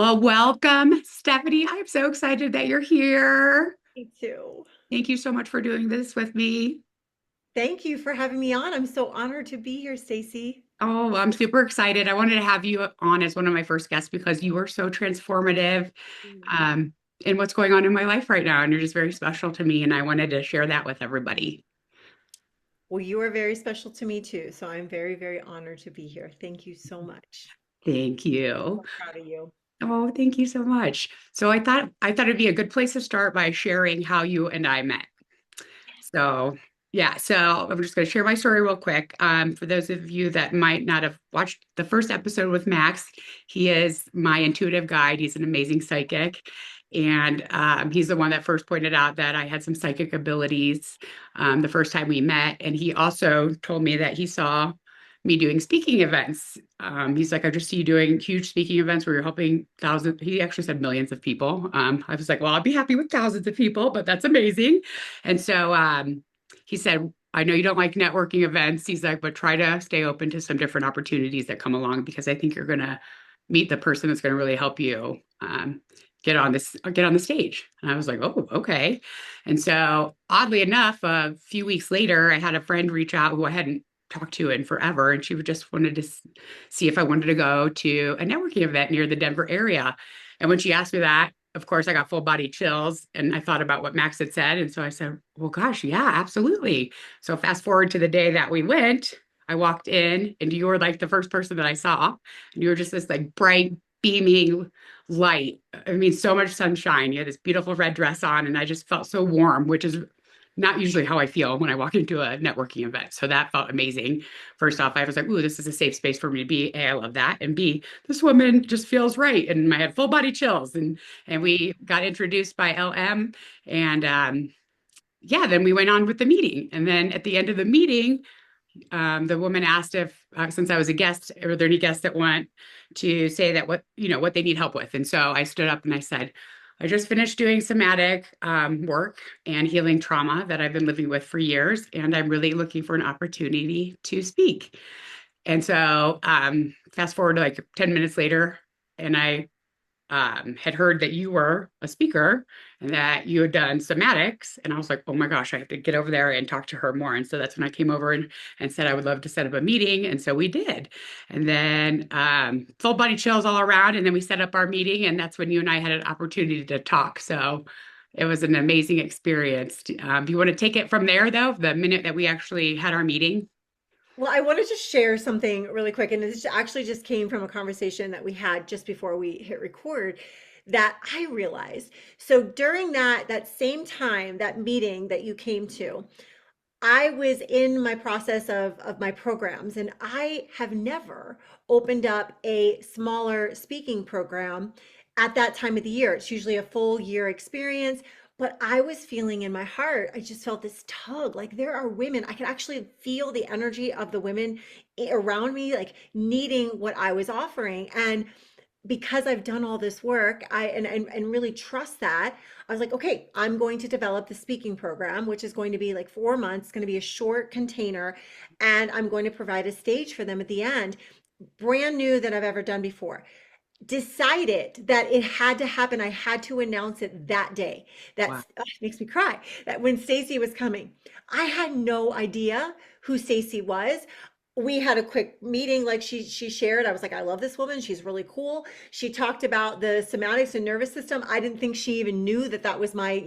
Well, welcome, Stephanie. I'm so excited that you're here. Me too. Thank you so much for doing this with me. Thank you for having me on. I'm so honored to be here, Stacy. Oh, I'm super excited. I wanted to have you on as one of my first guests because you were so transformative Mm. um, in what's going on in my life right now. And you're just very special to me. And I wanted to share that with everybody. Well, you are very special to me too, so I'm very, very honored to be here. Thank you so much. Thank you. So proud of you. Oh, thank you so much. So I thought it'd be a good place to start by sharing how you and I met. So, yeah, so I'm just going to share my story real quick. For those of you that might not have watched the first episode with Max, he is my intuitive guide. He's an amazing psychic. And he's the one that first pointed out that I had some psychic abilities the first time we met. And he also told me that he saw me doing speaking events. He's like, I just see you doing huge speaking events where you're helping thousands. He actually said millions of people. I was like, well, I'll be happy with thousands of people, but that's amazing. And so he said, I know you don't like networking events. He's like, but try to stay open to some different opportunities that come along because I think you're going to meet the person that's going to really help you get on the stage. And I was like, oh, okay. And so oddly enough, a few weeks later, I had a friend reach out who I hadn't talked to in forever, and she just wanted to see if I wanted to go to a networking event near the Denver area. And when she asked me that, of course, I got full body chills and I thought about what Max had said. And so I said, well, gosh, yeah, absolutely. So fast forward to the day that we went, I walked in and you were like the first person that I saw. And you were just this like bright, beaming light. I mean, so much sunshine. You had this beautiful red dress on, and I just felt so warm, which is not usually how I feel when I walk into a networking event. So that felt amazing. First off, I was like, ooh, this is a safe space for me to be. A, I love that. And B, this woman just feels right. And I had full body chills. And we got introduced by LM. And yeah, then we went on with the meeting. And then at the end of the meeting, the woman asked if, since I was a guest, are there any guests that want to say that what they need help with? And so I stood up and I said, I just finished doing somatic work and healing trauma that I've been living with for years, and I'm really looking for an opportunity to speak. And so fast forward to like 10 minutes later, and I had heard that you were a speaker and that you had done somatics. And I was like, oh my gosh, I have to get over there and talk to her more. And so that's when I came over and said I would love to set up a meeting. And so we did. And then full body chills all around. And then we set up our meeting. And that's when you and I had an opportunity to talk. So it was an amazing experience. Do you want to take it from there, though, the minute that we actually had our meeting? Well, I wanted to share something really quick, and this actually just came from a conversation that we had just before we hit record that I realized. So during that same time, that meeting that you came to, I was in my process of my programs, and I have never opened up a smaller speaking program at that time of the year. It's usually a full year experience, but I was feeling in my heart, I just felt this tug. Like there are women, I could actually feel the energy of the women around me, like needing what I was offering. And because I've done all this work, and really trust that, I was like, okay, I'm going to develop the speaking program, which is going to be like 4 months, going to be a short container, and I'm going to provide a stage for them at the end, brand new than I've ever done before. Decided that it had to happen. I had to announce it that day. Wow. That's makes me cry. That when Stacy was coming, I had no idea who Stacy was. We had a quick meeting like she shared. I was like, I love this woman, she's really cool. She talked about the somatics and nervous system. I didn't think she even knew that that was my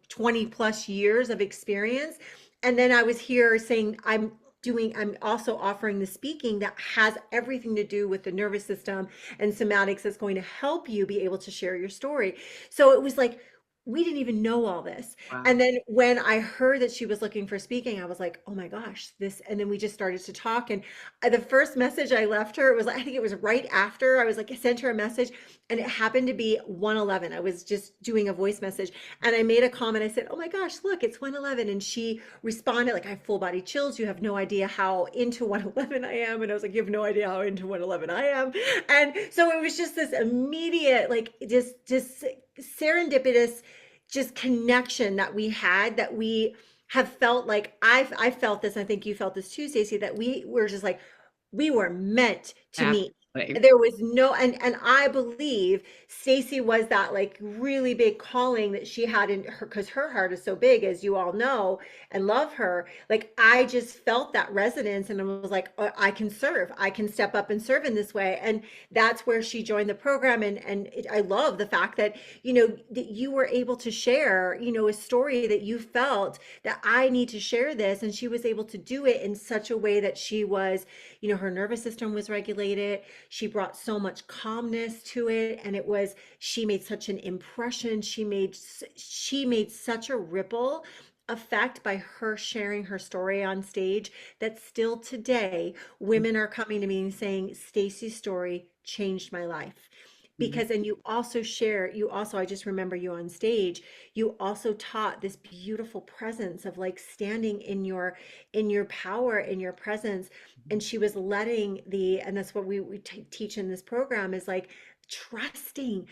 20 plus years of experience. And then I was here saying I'm also offering the speaking that has everything to do with the nervous system and somatics that's going to help you be able to share your story. So it was like we didn't even know all this. Wow. And then when I heard that she was looking for speaking, I was like, oh my gosh, this. And then we just started to talk. And the first message I left her, it was, I think it was right after I was like, I sent her a message, and it happened to be 111. I was just doing a voice message, and I made a comment. I said, oh my gosh, look, it's 111. And she responded, like, I have full body chills. You have no idea how into 111 I am. And I was like, you have no idea how into 111 I am. And so it was just this immediate, like, just serendipitous just connection that we had, that we have felt like I felt this. I think you felt this too, Stacey, that we were just like we were meant to Ab- meet. Like, There was no, and I believe Stacy was that like really big calling that she had in her, because her heart is so big, as you all know and love her. Like I just felt that resonance and I was like, oh, I can serve, I can step up and serve in this way. And that's where she joined the program. I love the fact that, that you were able to share, a story that you felt that I need to share this. And she was able to do it in such a way that she was, her nervous system was regulated. She brought so much calmness to it, and she made such an impression. She made such a ripple effect by her sharing her story on stage that still today women are coming to me and saying Stacey's story changed my life. mhm, Because, and you also, I just remember you on stage, you also taught this beautiful presence of like standing in your power, in your presence. And she was and that's what we teach in this program, is like trusting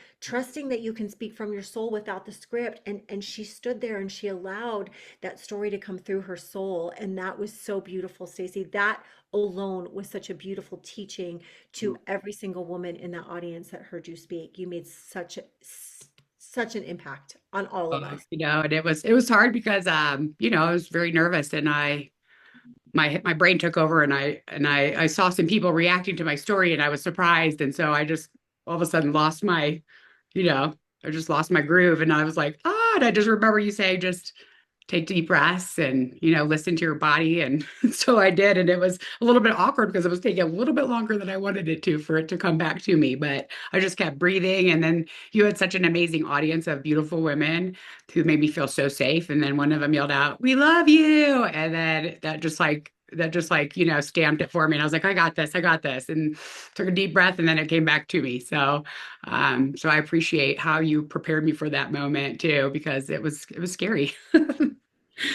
that you can speak from your soul without the script. And she stood there and she allowed that story to come through her soul. And that was so beautiful, Stacey. That alone was such a beautiful teaching mhm. to every single woman in that audience that heard you speak. You made such an impact on all of us. And it was hard because I was very nervous and my brain took over and I saw some people reacting to my story and I was surprised. And so I just all of a sudden you know, I just lost my groove and I was like, and I just remember you saying just take deep breaths and listen to your body. And so I did. And it was a little bit awkward because it was taking a little bit longer than I wanted it to for it to come back to me. But I just kept breathing. And then you had such an amazing audience of beautiful women who made me feel so safe. And then one of them yelled out, "We love you." And then that just like stamped it for me. And I was like, I got this, I got this. And took a deep breath and then it came back to me. So I appreciate how you prepared me for that moment too, because it was scary.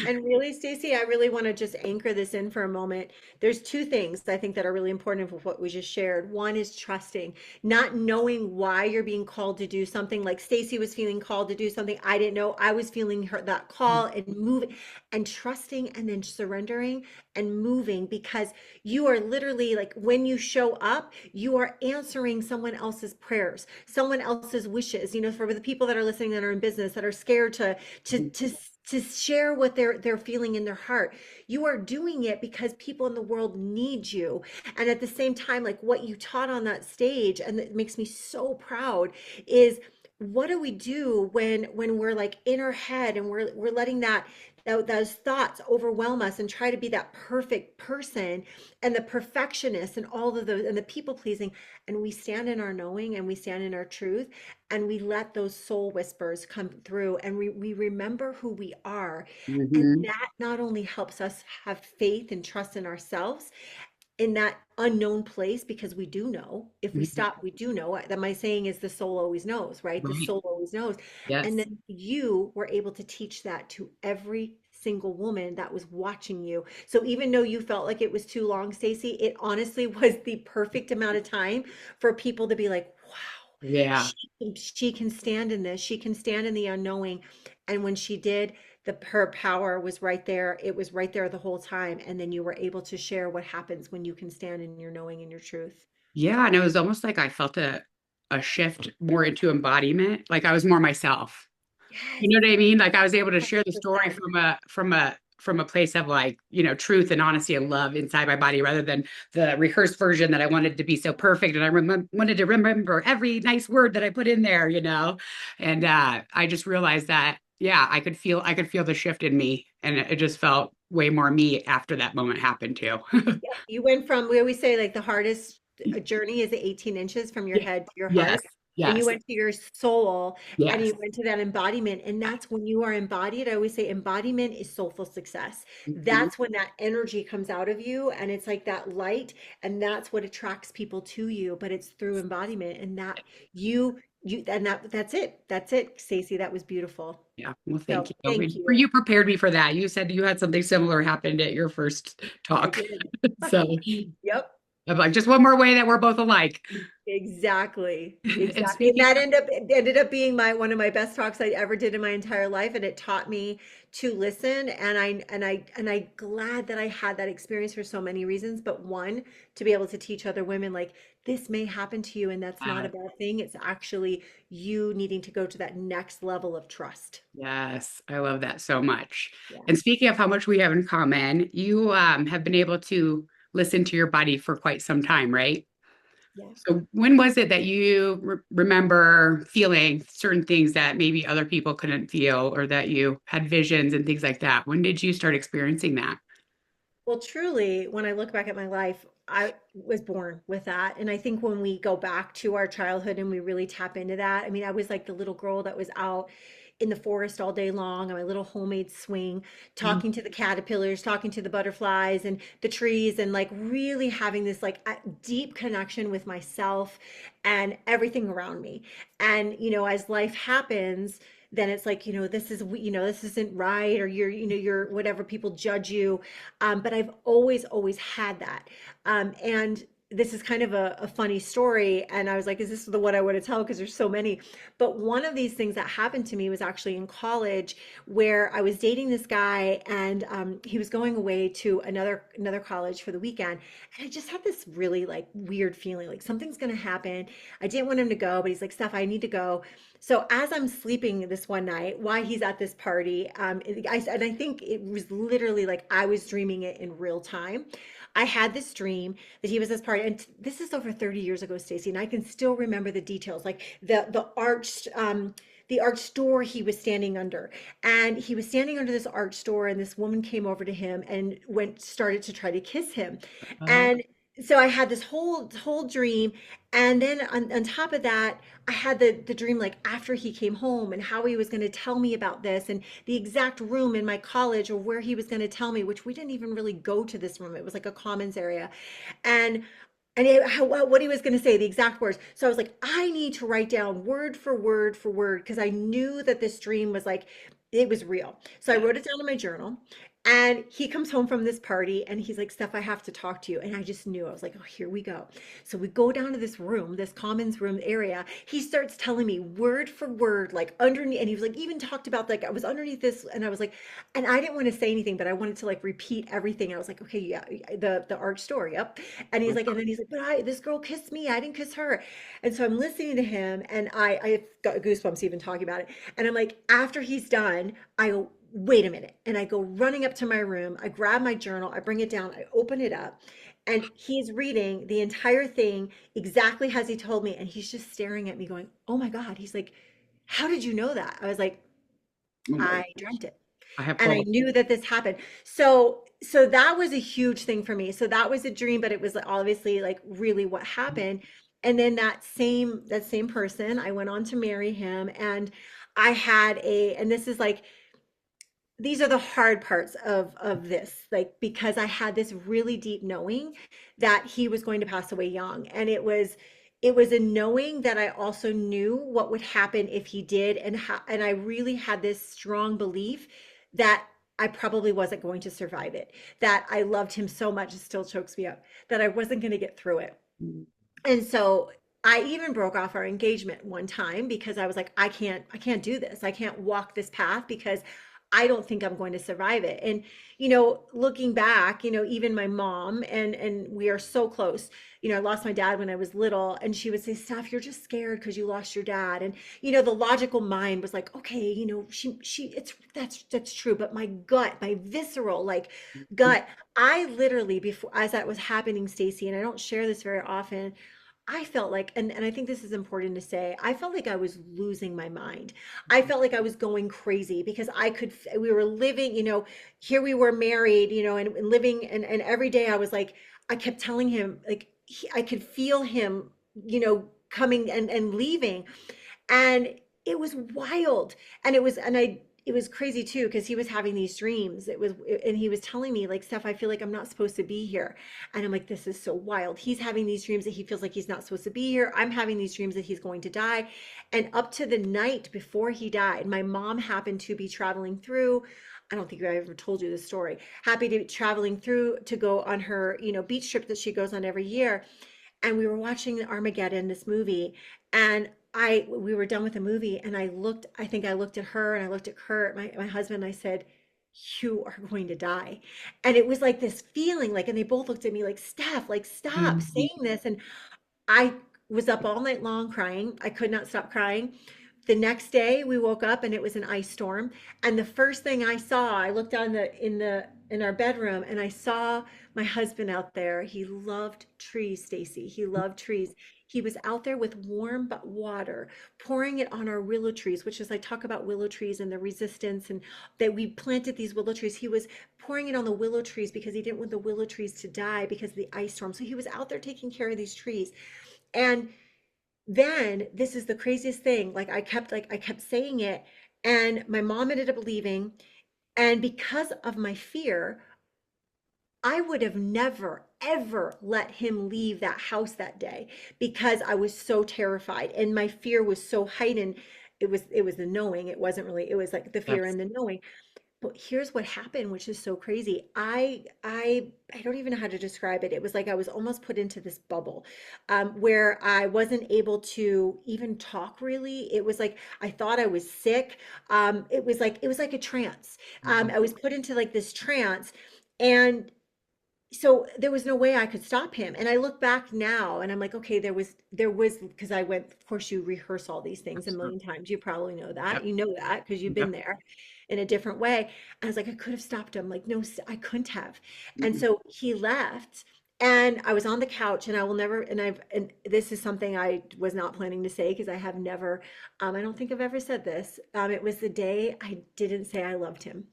And really, Stacey, I really want to just anchor this in for a moment. There's two things I think that are really important with what we just shared. One is trusting, not knowing why you're being called to do something. Like Stacey was feeling called to do something I didn't know. I was feeling that call and moving and trusting and then surrendering and moving, because you are literally like, when you show up, you are answering someone else's prayers, someone else's wishes. For the people that are listening that are in business that are scared to to to share what they're feeling in their heart. You are doing it because people in the world need you. And at the same time, like what you taught on that stage, and it makes me so proud, is what do we do when we're like in our head and we're letting those thoughts overwhelm us and try to be that perfect person and the perfectionist and all of those and the people pleasing, and we stand in our knowing and we stand in our truth, and we let those soul whispers come through, and we remember who we are. And Mhm. that not only helps us have faith and trust in ourselves in that unknown place, because we do know, if we Mhm. stop, we do know that my saying is the soul always knows, right? The Right. soul always knows. And Yes. then you were able to teach that to every single woman that was watching you. So even though you felt like it was too long, Stacey, it honestly was the perfect amount of time for people to be like, wow, Yeah. she can stand in this, she can stand in the unknowing. And when she did, her power was right there. It was right there the whole time. And then you were able to share what happens when you can stand in your knowing and your truth. Yeah. And it was almost like I felt a shift more into embodiment. Like I was more myself. You Yes. know what I mean? Like I was able to share the story 100%. from a place of like, truth and honesty and love inside my body rather than the rehearsed version that I wanted to be so perfect. And wanted to remember every nice word that I put in there. And I just realized that, yeah, I could feel the shift in me. And it just felt way more me after that moment happened too. Yep. You went from, we always say like the hardest journey is 18 inches from your Yeah. head to your Yes. heart. And you Yes. went to your soul and you Yes. went to that embodiment. And that's when you are embodied. I always say embodiment is soulful success. Mhm. That's when that energy comes out of you and it's like that light. And that's what attracts people to you. But it's through embodiment. And that and that's it. That's it, Stacey. That was beautiful. Yeah. Well, thank So you. thank you. You prepared me for that. You said you had something similar happened at your first I talk. did. So Yep. I'm like, just one more way that we're both alike. Exactly. And Exactly. And speaking that ended up being one of my best talks I ever did in my entire life. And it taught me to listen. And I glad that I had that experience for so many reasons. But one, to be able to teach other women, like, this may happen to you and that's not a bad thing. It's actually you needing to go to that next level of trust. Yes, I love that so much. Yeah. And speaking of how much we have in common, you have been able to listen to your body for quite some time, right? Yeah. So when was it that you remember feeling certain things that maybe other people couldn't feel, or that you had visions and things like that? When did you start experiencing that? Well, truly, when I look back at my life, I was born with that. And I think when we go back to our childhood and we really tap into that, I mean, I was like the little girl that was out in the forest all day long on my little homemade swing, talking to the caterpillars, talking to the butterflies and the trees, and like really having this like deep connection with myself and everything around me. And, as life happens, then it's like, this isn't right, or you're whatever, people judge you. But I've always had that. And this is kind of a funny story. And I was like, is this the one I want to tell? Because there's so many. But one of these things that happened to me was actually in college, where I was dating this guy, and he was going away to another college for the weekend. And I just had this really like weird feeling like something's going to happen. I didn't want him to go, but he's like, Steph, I need to go. So as I'm sleeping this one night, while he's at this party, and I think it was literally like I was dreaming it in real time. I had this dream that he was this party, and this is over 30 years ago, Stacey, and I can still remember the details, like the arched door he was standing under, and he was standing under this arched door, and this woman came over to him and started to try to kiss him, Oh, and so I had this whole dream, and then on top of that, I had the dream like after he came home and how he was going to tell me about this and the exact room in my college or where he was going to tell me, which we didn't even really go to this room. It was like a commons area. And what he was going to say, the exact words. So I was like, I need to write down word for word for word, because I knew that this dream was like, it was real. So I yeah. wrote it down in my journal. And he comes home from this party and he's like, Steph, I have to talk to you. And I just knew, I was like, oh, here we go. So we go down to this room, this commons room area. He starts telling me word for word, like underneath. And he was like, even talked about like, I was underneath this. And I was like, and I didn't want to say anything, but I wanted to like repeat everything. I was like, okay, yeah, the arch story. Yep. And he's like, and then he's like, this girl kissed me. I didn't kiss her. And so I'm listening to him, and I got goosebumps even talking about it. And I'm like, after he's done, I go, wait a minute. And I go running up to my room. I grab my journal, I bring it down, I open it up, and he's reading the entire thing exactly as he told me. And he's just staring at me, going, oh my God. He's like, how did you know that? I was like, Oh my I gosh. dreamt it. I have And I full. knew that this happened. So that was a huge thing for me. So that was a dream, but it was like obviously like really what happened. And then that same person, I went on to marry him, and I had and this is like, these are the hard parts of this, like, because I had this really deep knowing that he was going to pass away young, and it was a knowing that I also knew what would happen if he did, and I really had this strong belief that I probably wasn't going to survive it, that I loved him so much, it still chokes me up, that I wasn't going to get through it. And so I even broke off our engagement one time because I was like, I can't do this. I can't walk this path because I don't think I'm going to survive it. And, looking back, even my mom, and we are so close. I lost my dad when I was little, and she would say, Steph, you're just scared because you lost your dad. And, the logical mind was like, okay, that's true. But my gut, my visceral, like gut, I literally, before, as that was happening, Stacy, and I don't share this very often, I felt like, and I think this is important to say, I felt like I was losing my mind. I felt like I was going crazy because we were living, here we were married, and living, and every day I was like, I kept telling him, like, I could feel him, coming and leaving. And it was wild. And it was crazy too, because he was having these dreams. And he was telling me, like, Steph, I feel like I'm not supposed to be here. And I'm like, this is so wild. He's having these dreams that he feels like he's not supposed to be here. I'm having these dreams that he's going to die. And up to the night before he died, my mom happened to be traveling through. I don't think I ever told you this story. Happy to be traveling through to go on her, beach trip that she goes on every year. And we were watching Armageddon, this movie, and we were done with the movie, and I think I looked at her, and I looked at Kurt, my husband, and I said, you are going to die. And it was like this feeling, like, and they both looked at me like, Steph, like, stop saying this. And I was up all night long crying. I could not stop crying. The next day we woke up and it was an ice storm. And the first thing I saw, I looked down in our bedroom and I saw my husband out there. He loved trees, Stacy. He loved trees. He was out there with warm but water, pouring it on our willow trees, which is I talk about willow trees and the resistance and that we planted these willow trees. He was pouring it on the willow trees because he didn't want the willow trees to die because of the ice storm. So he was out there taking care of these trees. And then this is the craziest thing. I kept saying it, and my mom ended up leaving. And because of my fear, I would have never, ever let him leave that house that day because I was so terrified and my fear was so heightened. It was the knowing. It wasn't really, it was like the fear Yes. and the knowing. But here's what happened, which is so crazy. I don't even know how to describe it. It was like I was almost put into this bubble, where I wasn't able to even talk really. It was like I thought I was sick. It was like a trance. Wow. I was put into like this trance, and so there was no way I could stop him. And I look back now and I'm like, okay, there was because I went, of course, you rehearse all these things a million Absolutely. times. You probably know that. Yep. You know that because you've been Yep. there in a different way. And I was like, I could have stopped him. Like, no, I couldn't have. And Mm-mm. so he left. And I was on the couch, and I will never, and this is something I was not planning to say because I have never, I don't think I've ever said this. It was the day I didn't say I loved him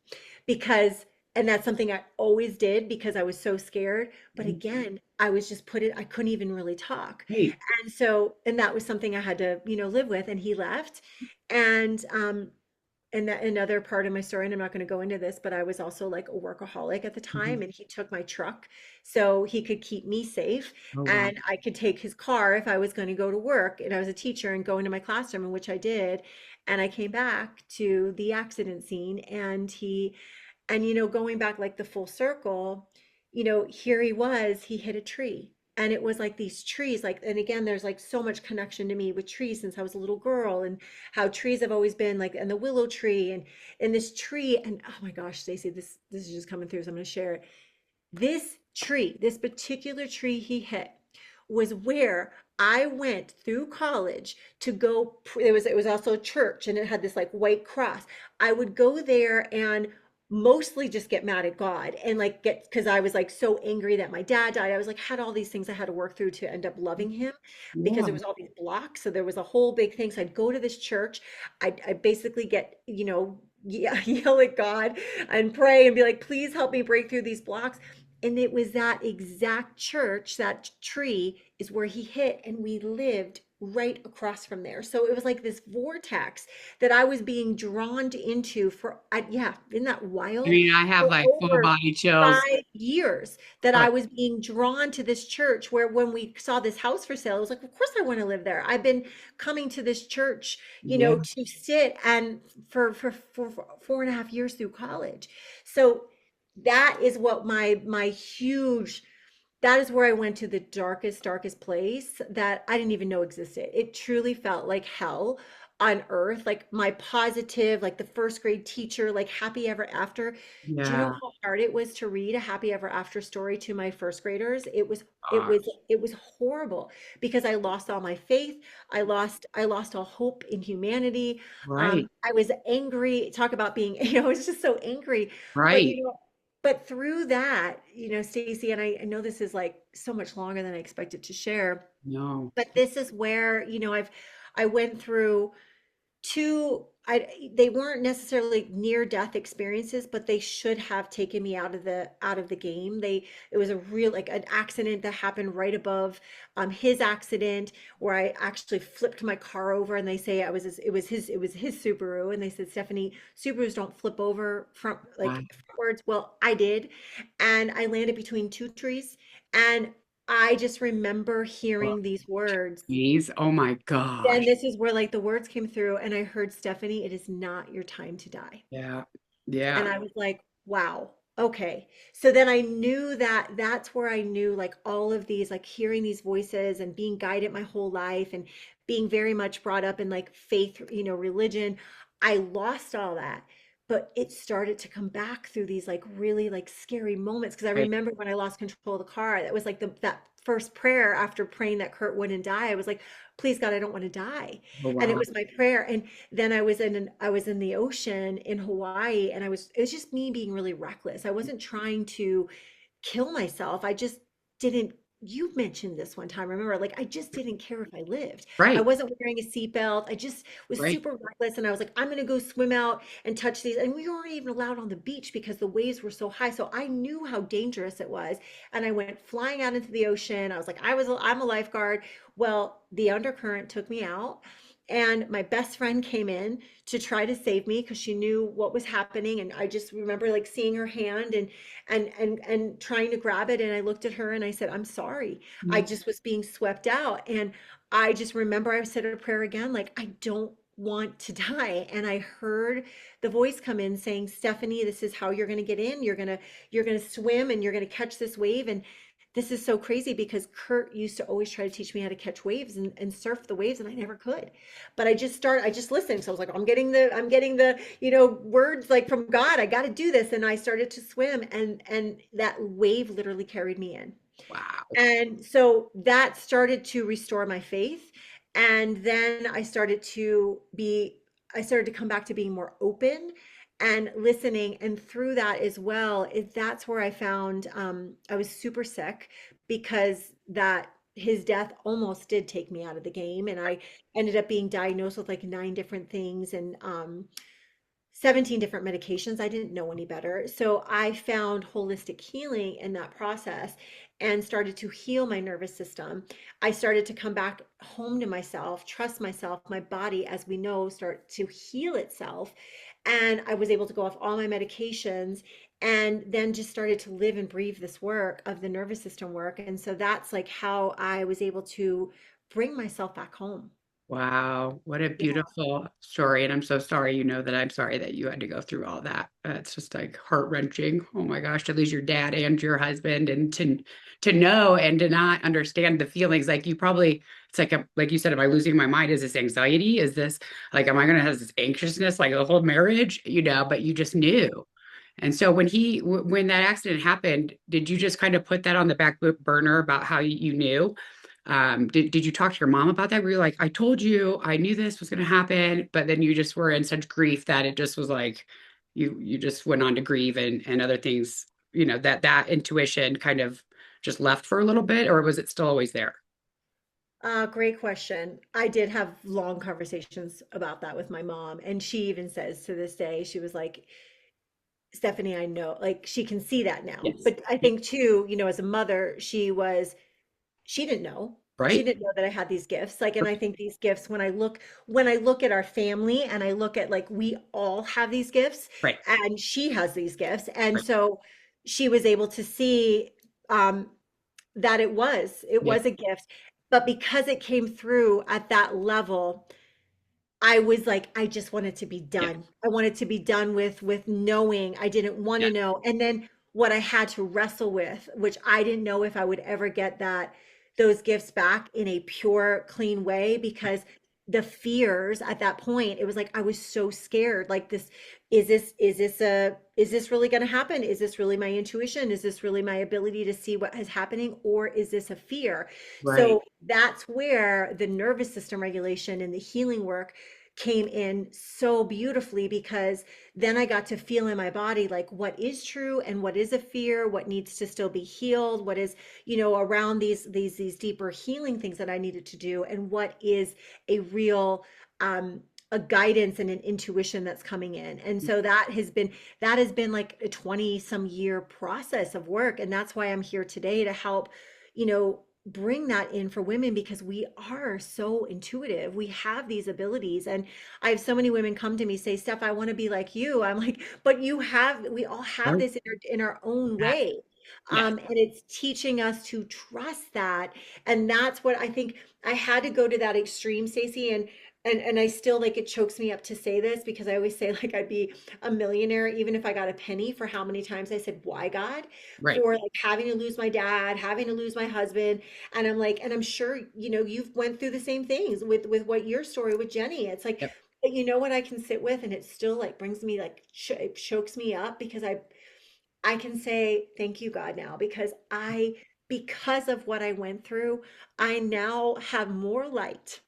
because and that's something I always did because I was so scared. But again, I was just put it, I couldn't even really talk. Hey. And so, and that was something I had to, live with. And he left. And and that another part of my story, and I'm not going to go into this, but I was also like a workaholic at the Mhm. time, and he took my truck so he could keep me safe, Oh, wow. and I could take his car if I was going to go to work. And I was a teacher and go into my classroom, in which I did. And I came back to the accident scene, and going back like the full circle, here he was, he hit a tree. And it was like these trees, like, and again, there's like so much connection to me with trees since I was a little girl, and how trees have always been like, and the willow tree and this tree, and oh my gosh, Stacey, this is just coming through, so I'm going to share it. This tree, this particular tree he hit, was where I went through college to go. It was also a church, and it had this like white cross. I would go there and mostly just get mad at God and like get because I was like so angry that my dad died. I was like had all these things I had to work through to end up loving him because Yeah. it was all these blocks. So there was a whole big thing. So I'd go to this church. I basically get, yell at God and pray and be like, please help me break through these blocks. And it was that exact church, that tree is where he hit, and we lived right across from there. So it was like this vortex that I was being drawn into yeah, isn't that I wild? mean, I have For like full over body chills. 5 years that I But was being drawn to this church, where when we saw this house for sale, I was like, of course I want to live there. I've been coming to this church, yeah, to sit and for 4.5 years through college. So that is what my huge that is where I went to the darkest place that I didn't even know existed. It truly felt like hell on earth. Like my positive, like the first grade teacher, like happy ever after. Do you know yeah, how hard it was to read a happy ever after story to my first graders? It was gosh, it was horrible because I lost all my faith. I lost all hope in humanity. right, I was angry. Talk about being, I was just so angry. But right. but through that, Stacey, and I know this is like so much longer than I expected to share, No, but this is where, I went through they weren't necessarily near death experiences, but they should have taken me out of the game. It was a real like an accident that happened right above his accident, where I actually flipped my car over, and they say it was his Subaru, and they said, Stephanie, Subarus don't flip over from wow, like frontwards. Well, I did, and I landed between two trees, and I just remember well, hearing these words. geez, oh my And gosh. this is where like the words came through, and I heard, Stephanie, it is not your time to die. Yeah, And yeah, I was like, wow, okay. So then I knew that that's where I knew like all of these, like hearing these voices and being guided my whole life and being very much brought up in like faith, religion. I lost all that. But it started to come back through these like really like scary moments. Because I right, remember when I lost control of the car, that was like that first prayer after praying that Kurt wouldn't die, I was like, please God, I don't want to die. Oh, And it wow. was my prayer. And then I was in the ocean in Hawaii, and it was just me being really reckless. I wasn't trying to kill myself. I just didn't. You mentioned this one time, remember? Like, I just didn't care if I lived. I Right. wasn't wearing a seatbelt. I just was Right. super reckless. And I was like, I'm going to go swim out and touch these. And we weren't even allowed on the beach because the waves were so high. So I knew how dangerous it was. And I went flying out into the ocean. I was like, I'm a lifeguard. Well, the undercurrent took me out. And my best friend came in to try to save me because she knew what was happening. And I just remember like seeing her hand and trying to grab it. And I looked at her and I said, I'm sorry. I Mm. just was being swept out. And I just remember I said a prayer again, like, I don't want to die. And I heard the voice come in saying, Stephanie, this is how you're going to get in. You're going to swim and you're going to catch this wave. And this is so crazy because Kurt used to always try to teach me how to catch waves and surf the waves, and I never could. But I just listened. So I was like, I'm getting the, words like from God. I got to do this. And I started to swim, and that wave literally carried me in. Wow. And so that started to restore my faith. And then I started to come back to being more open and listening. And through that as well, that's where I found I was super sick because that his death almost did take me out of the game. And I ended up being diagnosed with like 9 different things and 17 different medications. I didn't know any better. So I found holistic healing in that process and started to heal my nervous system. I started to come back home to myself, trust myself, my body, as we know, start to heal itself. And I was able to go off all my medications and then just started to live and breathe this work of the nervous system work. And so that's like how I was able to bring myself back home. Wow, what a Yeah. beautiful story. And I'm so sorry, that I'm sorry that you had to go through all that. It's just like heart-wrenching. Oh my gosh, to lose your dad and your husband and to know and to not understand the feelings. Like you probably it's like like you said, am I losing my mind? Is this anxiety? Is this like am I gonna have this anxiousness like the whole marriage? But you just knew. And so when that accident happened, did you just kind of put that on the back burner about how you knew? Did you talk to your mom about that? Were you like, I told you, I knew this was going to happen, but then you just were in such grief that it just was like you just went on to grieve and other things, that intuition kind of just left for a little bit, or was it still always there? Great question. I did have long conversations about that with my mom, and she even says to this day, she was like, Stephanie, I know, like she can see that now. Yes. But I think too, as a mother, she didn't know. She Right. didn't know that I had these gifts. Like, and I think these gifts, when I look at our family and I look at like we all have these gifts Right. and she has these gifts. And Right. so she was able to see um that it Yeah. was a gift. But because it came through at that level, I was like, I just wanted to be Yeah. done. I wanted to be done with knowing. I didn't want Yeah. to know. And then what I had to wrestle with, which I didn't know if I would ever get those gifts back in a pure, clean way, Right. because the fears at that point, it was like I was so scared. Like is this really going to happen? Is this really my intuition? Is this really my ability to see what is happening? Or is this a fear? Right. So that's where the nervous system regulation and the healing work came in so beautifully, because then I got to feel in my body like what is true and what is a fear, what needs to still be healed, what is, around these deeper healing things that I needed to do, and what is a real a guidance and an intuition that's coming in. And so that has been like a 20 some year process of work, and that's why I'm here today to help, bring that in for women, because we are so intuitive. We have these abilities. And I have so many women come to me say, Steph, I want to be like you. I'm like, but we all have Right. this in our own That. way. Yes. And it's teaching us to trust that. And that's what I think I had to go to that extreme, Stacey. And I still, like, it chokes me up to say this, because I always say like I'd be a millionaire even if I got a penny for how many times I said, why God? Right. For like having to lose my dad, having to lose my husband. And I'm like, and I'm sure, you've went through the same things with what your story with Jenny. It's like, Yep. but you know what I can sit with, and it still like brings me like it chokes me up, because I can say thank you God now, because because of what I went through, I now have more light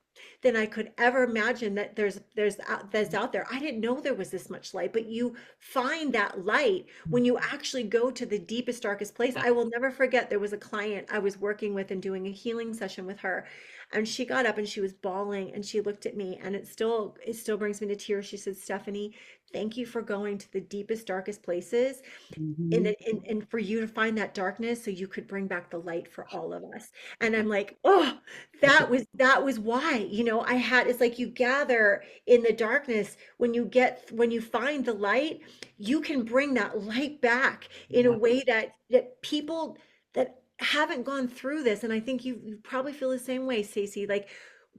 than I could ever imagine that that's out there. I didn't know there was this much light, but you find that light when you actually go to the deepest, darkest place. I will never forget there was a client I was working with and doing a healing session with her. And she got up and she was bawling and she looked at me and it still brings me to tears. She said, Stephanie, thank you for going to the deepest, darkest places Mhm. and for you to find that darkness so you could bring back the light for all of us. And I'm like, oh, that was why, I had, it's like you gather in the darkness. When you find the light, you can bring that light back in a Yeah. way that people that haven't gone through this, and I think you probably feel the same way, Stacey, like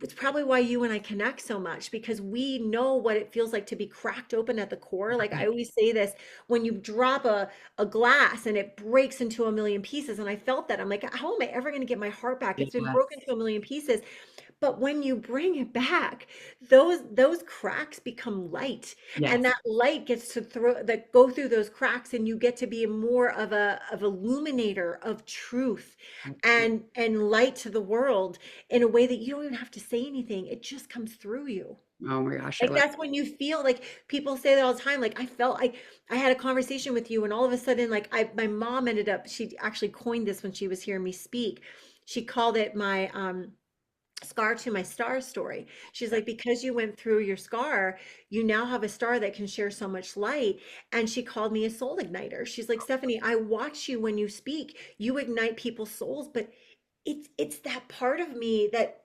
it's probably why you and I connect so much, because we know what it feels like to be cracked open at the core. Like I always say this, when you drop a glass and it breaks into a million pieces, and I felt that, I'm like, how am I ever going to get my heart back? It's been Yeah. broken to a million pieces. But when you bring it back, those cracks become light, and Yes. that light gets to go through those cracks, and you get to be more of illuminator of truth and light to the world in a way that you don't even have to say anything. It just comes through you. Oh my gosh, I Like love that's when you feel like, people say that all the time. Like I felt like I had a conversation with you, and all of a sudden, like my mom ended up, she actually coined this when she was hearing me speak. She called it my scar to my star story. She's like, because you went through your scar, you now have a star that can share so much light. And she called me a soul igniter. She's like, Stephanie, I watch you when you speak. You ignite people's souls, but it's that part of me that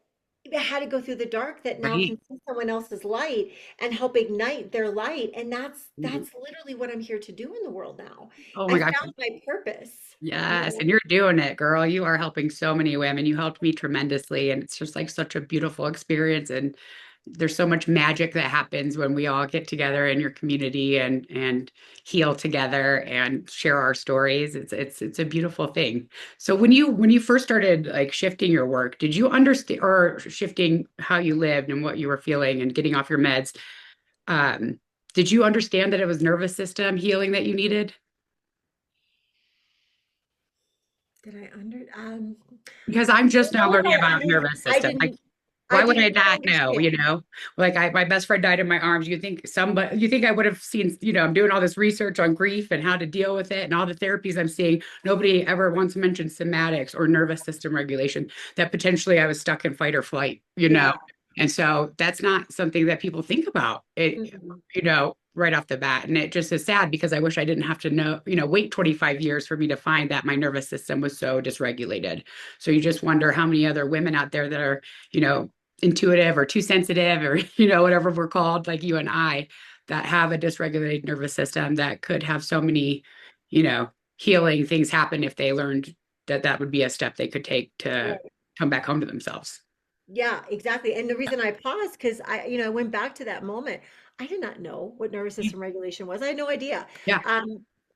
had to go through the dark that now right. can see someone else's light and help ignite their light. And that's Mhm. that's literally what I'm here to do in the world now. Oh I my gosh. found my purpose, you Yes, know. and you're doing it, girl. You are helping so many women. You helped me tremendously, and it's just like such a beautiful experience. And there's so much magic that happens when we all get together in your community and heal together and share our stories. It's a beautiful thing. So when you first started like shifting your work, did you understand or shifting how you lived and what you were feeling and getting off your meds? Um, did you understand that it was nervous system healing that you needed? Did I under Because I'm I just don't now know if learning about nervous I system. Like, didn't I why would I didn't quite not know? understand. Like my best friend died in my arms. You think I would have seen, I'm doing all this research on grief and how to deal with it and all the therapies I'm seeing. Nobody ever once mentioned somatics or nervous system regulation, that potentially I was stuck in fight or flight. Yeah. And so that's not something that people think about Mm-mm. right off the bat. And it just is sad because I wish I didn't have to wait 25 years for me to find that my nervous system was so dysregulated. So you just wonder how many other women out there that are, you know, intuitive or too sensitive or, whatever we're called, like you and I, that have a dysregulated nervous system that could have so many, you know, healing things happen if they learned that that would be a step they could take to Right. come back home to themselves. Yeah, exactly. And the reason I paused, because I went back to that moment. I did not know what nervous system regulation was. I had no idea. Yeah.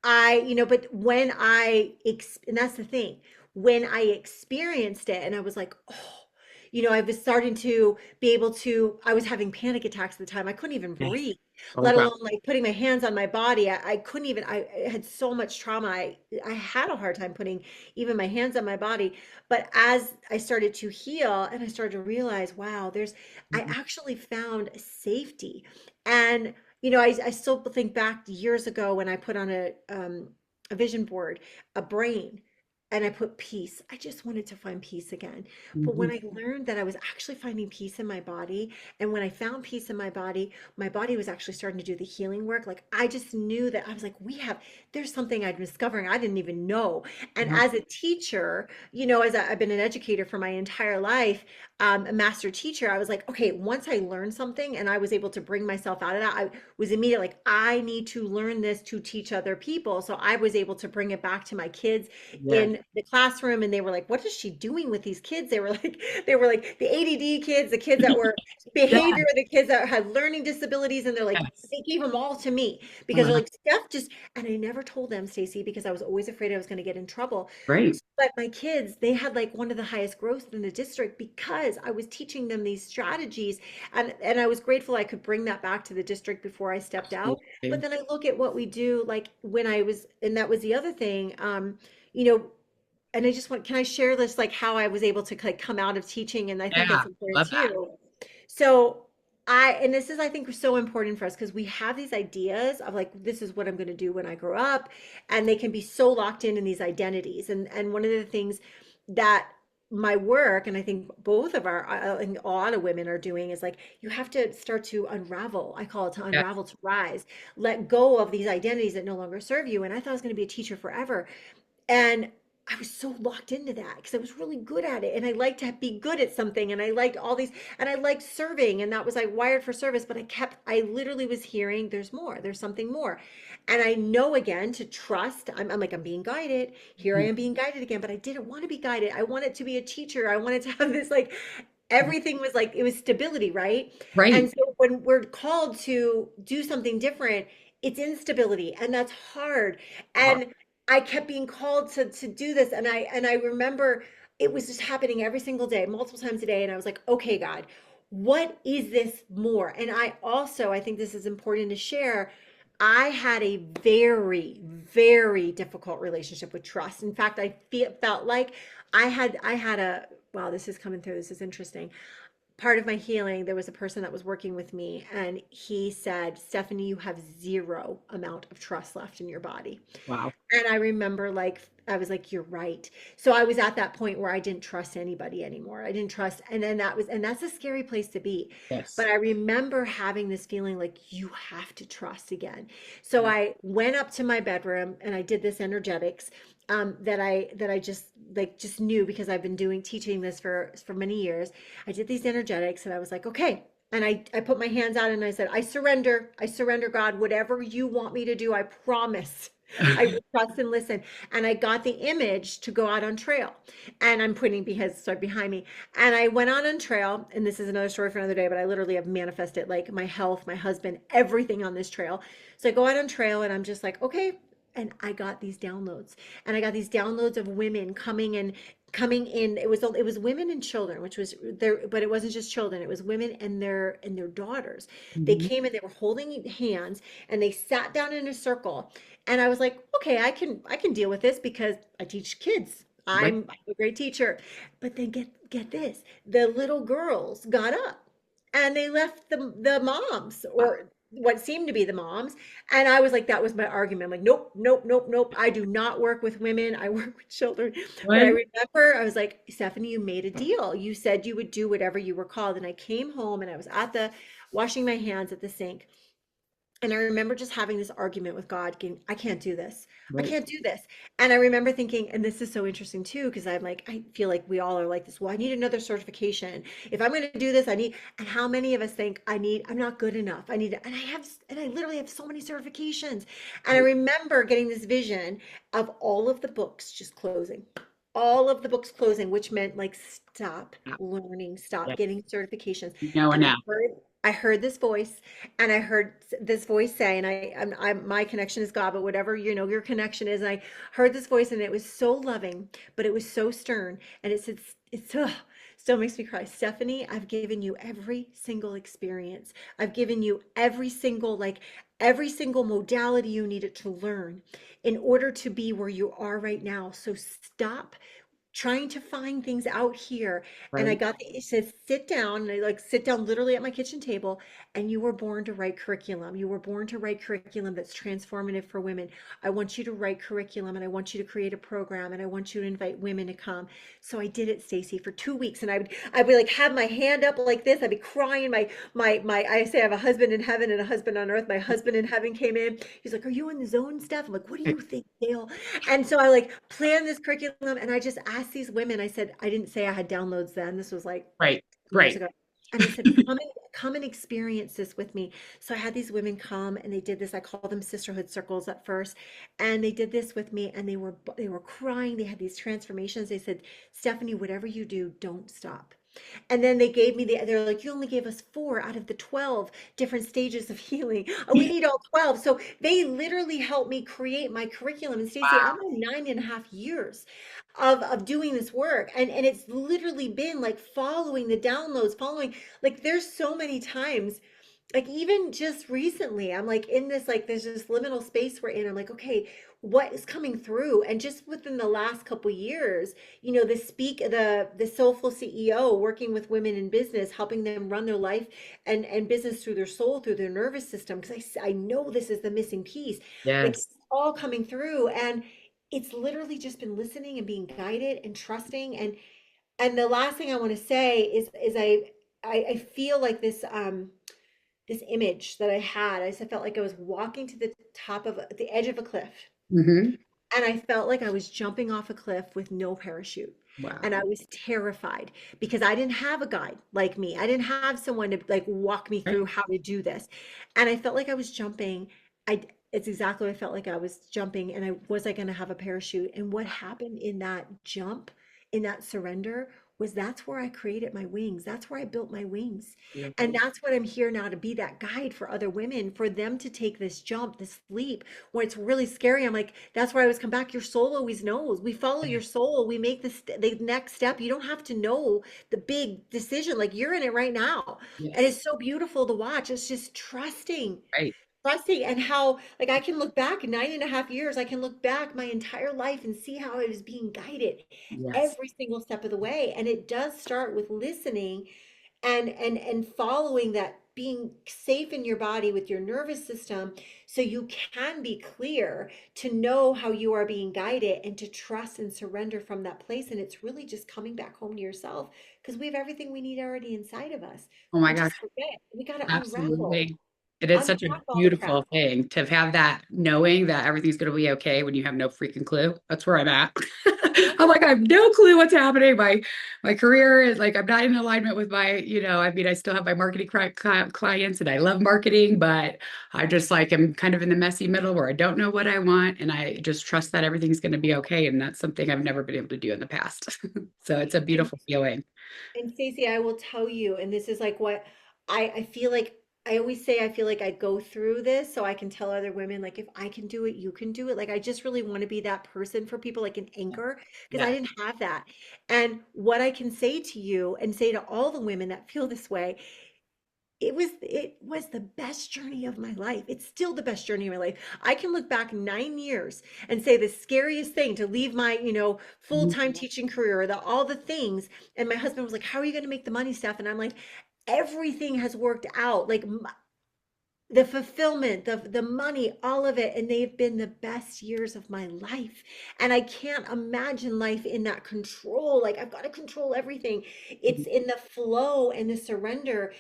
But when and that's the thing, when I experienced it and I was like, oh, I was starting to be able to, I was having panic attacks at the time. I couldn't even Yes. breathe, Oh, let wow. alone like putting my hands on my body. I couldn't even, I had so much trauma. I had a hard time putting even my hands on my body. But as I started to heal and I started to realize, wow, I Mhm. actually found safety. And, I still think back years ago when I put on a vision board, a brain, and I put peace. I just wanted to find peace again. But when Mhm. I learned that I was actually finding peace in my body, and when I found peace in my body was actually starting to do the healing work. Like I just knew that I was like, there's something I'm discovering I didn't even know. And Yeah. as a teacher, I've been an educator for my entire life, a master teacher, I was like, okay, once I learned something and I was able to bring myself out of that, I was immediately like, I need to learn this to teach other people. So I was able to bring it back to my kids Yes. in the classroom, and they were like, what is she doing with these kids? They were like the ADD kids, the kids that were Yeah. behavior, the kids that had learning disabilities, and they're like, Yes. they gave them all to me Oh because my they're God. like, Steph just, and I never told them, Stacey, because I was always afraid I was going to get in trouble. Great. But my kids, they had like one of the highest growths in the district because I was teaching them these strategies. And I was grateful I could bring that back to the district before I stepped out. But Absolutely. then I look at what we do, like when I was, and that was the other thing, you know, and I just want, can I share this, like how I was able to like come out of teaching? And I think Yeah. it's important Love that. too. So and this is, I think, so important for us because we have these ideas of like, this is what I'm going to do when I grow up. And they can be so locked in these identities. And one of the things that my work, and I think both of our, I think a lot of women are doing, is like, you have to start to unravel. I call it to Yeah. unravel, to rise, let go of these identities that no longer serve you. And I thought I was going to be a teacher forever. And I was so locked into that because I was really good at it. And I liked to be good at something. And I liked all these, and I liked serving. And that was like wired for service. But I literally was hearing there's more, there's something more. And I know again to trust. I'm like, I'm being guided. Here I Mhm. am being guided again. But I didn't want to be guided. I wanted to be a teacher. I wanted to have this like, everything was like, it was stability, right? And Right. so when we're called to do something different, it's instability. And that's hard. Hard. And I kept being called to do this, and I remember it was just happening every single day, multiple times a day, and I was like, okay, God, what is this more? And I think this is important to share. I had a very, very difficult relationship with trust. In fact, felt like I had a, wow, this is coming through. This is interesting. Part of my healing, there was a person that was working with me, and he said, Stephanie, you have zero amount of trust left in your body. Wow. And I remember, like, I was like, you're right. So I was at that point where I didn't trust anybody anymore. I didn't trust. And then and that's a scary place to be. But Yes. I remember having this feeling like you have to trust again. So I went up to my bedroom and I did this energetics, that I just like just knew because I've been doing teaching this for many years. I did these energetics and I was like, okay. And I put my hands out and I said, I surrender, God, whatever you want me to do, I promise. I will trust and listen. And I got the image to go out on trail. And I'm pointing because so behind me. And I went out on trail. And this is another story for another day, but I literally have manifested like my health, my husband, everything on this trail. So I go out on trail and I'm just like, okay. And I got these downloads. And I got these downloads of women coming in. It was women and children, which was there, but it wasn't just children, it was women and their daughters. They Mhm. came and they were holding hands and they sat down in a circle, and I was like, okay, I can deal with this because I teach kids. Right. I'm a great teacher. But then get this, the little girls got up and they left the moms, Wow. or what seemed to be the moms. And I was like, that was my argument. I'm like, nope, nope, nope, nope. I do not work with women. I work with children. But I One. remember I was like, Stephanie, you made a deal. You said you would do whatever you were called. And I came home and I was at the washing my hands at the sink. And I remember just having this argument with God, getting, I can't do this. I Right. can't do this. And I remember thinking, and this is so interesting too, because I'm like, I feel like we all are like this. Well, I need another certification. If I'm going to do this, I need, and how many of us think I'm not good enough. I need, and I literally have so many certifications. And I remember getting this vision of all of the books just closing, all of the books closing, which meant like, stop Yeah. learning, Yeah. stop getting certifications. No one And now. I heard this voice, and I heard this voice say, and my connection is God, but whatever, your connection is. And I heard this voice, and it was so loving, but it was so stern. And it said, still makes me cry. Stephanie, I've given you every single experience. I've given you every single modality you needed to learn in order to be where you are right now. So stop trying to find things out here. And Right. it says, sit down. And I like sit down literally at my kitchen table. And you were born to write curriculum. You were born to write curriculum that's transformative for women. I want you to write curriculum, and I want you to create a program, and I want you to invite women to come. So I did it, Stacy, for 2 weeks. And I would like have my hand up like this. I'd be crying. I say I have a husband in heaven and a husband on earth. My husband in heaven came in. He's like, are you in the zone, Steph? I'm like, what do you think, Dale? And so I like planned this curriculum, and I just asked these women, I said, I didn't say I had downloads then. This was like Right. years Right. ago. And I said, come and experience this with me. So I had these women come, and they did this. I call them sisterhood circles at first. And they did this with me, and they were crying. They had these transformations. They said, Stephanie, whatever you do, don't stop. And then they gave me they're like, you only gave us 4 out of the 12 different stages of healing. Oh, we need all 12. So they literally helped me create my curriculum. And Stacey, I'm Wow. on 9.5 years of doing this work. And it's literally been like following the downloads, following, like there's so many times. like even just recently, I'm like in this, like there's this liminal space we're in. I'm like, okay, what is coming through? And just within the last couple years, the soulful CEO working with women in business, helping them run their life and business through their soul, through their nervous system, because I know this is the missing piece. Like Yes. it's all coming through, and it's literally just been listening and being guided and trusting. And the last thing I want to say is I feel like this image that I had. I just felt like I was walking to the top of the edge of a cliff, Hmm. and I felt like I was jumping off a cliff with no parachute. Wow. And I was terrified because I didn't have a guide like me. I didn't have someone to like walk me Right. through how to do this. And I felt like I was jumping. It's exactly what I felt like I was jumping, and I going to have a parachute. And what happened in that jump, in that surrender, was that's where I created my wings. That's where I built my wings. And Beautiful. that's what I'm here now to be, that guide for other women, for them to take this jump, this leap when it's really scary. I'm like, that's where I always come back. Your soul always knows. We follow your soul. We make the next step. You don't have to know the big decision. Like you're in it right now. And Yes. it's so beautiful to watch. It's just trusting, Right. and how, like, I can look back 9.5 years. I can look back my entire life and see how I was being guided Yes. every single step of the way. And it does start with listening and following that, being safe in your body with your nervous system, so you can be clear to know how you are being guided and to trust and surrender from that place. And it's really just coming back home to yourself, because we have everything we need already inside of us. Oh my We gosh. just forget. We got to Absolutely. It is such a unpack all the crap. beautiful thing to have that knowing that everything's going to be okay when you have no freaking clue. That's where I'm at. I'm like, I have no clue what's happening. My career is like, I'm not in alignment with I mean, I still have my marketing clients and I love marketing, but I just like am kind of in the messy middle where I don't know what I want. And I just trust that everything's going to be okay. And that's something I've never been able to do in the past. So it's a And beautiful feeling. and Stacey, I will tell you, and this is like what I feel like. I always say I feel like I go through this so I can tell other women, like, if I can do it, you can do it. Like I just really want to be that person for people, like an anchor, because I Yeah. didn't have that. And what I can say to you and say to all the women that feel this way, it was the best journey of my life. It's still the best journey of my life. I can look back 9 years and say the scariest thing to leave my, Mhm. full-time teaching career, or all the things. And my husband was like, "How are you going to make the money, Steph?" And I'm like, everything has worked out. Like the fulfillment, the money, all of it. And they've been the best years of my life. And I can't imagine life in that control. Like I've got to control everything. It's in the flow and the surrender,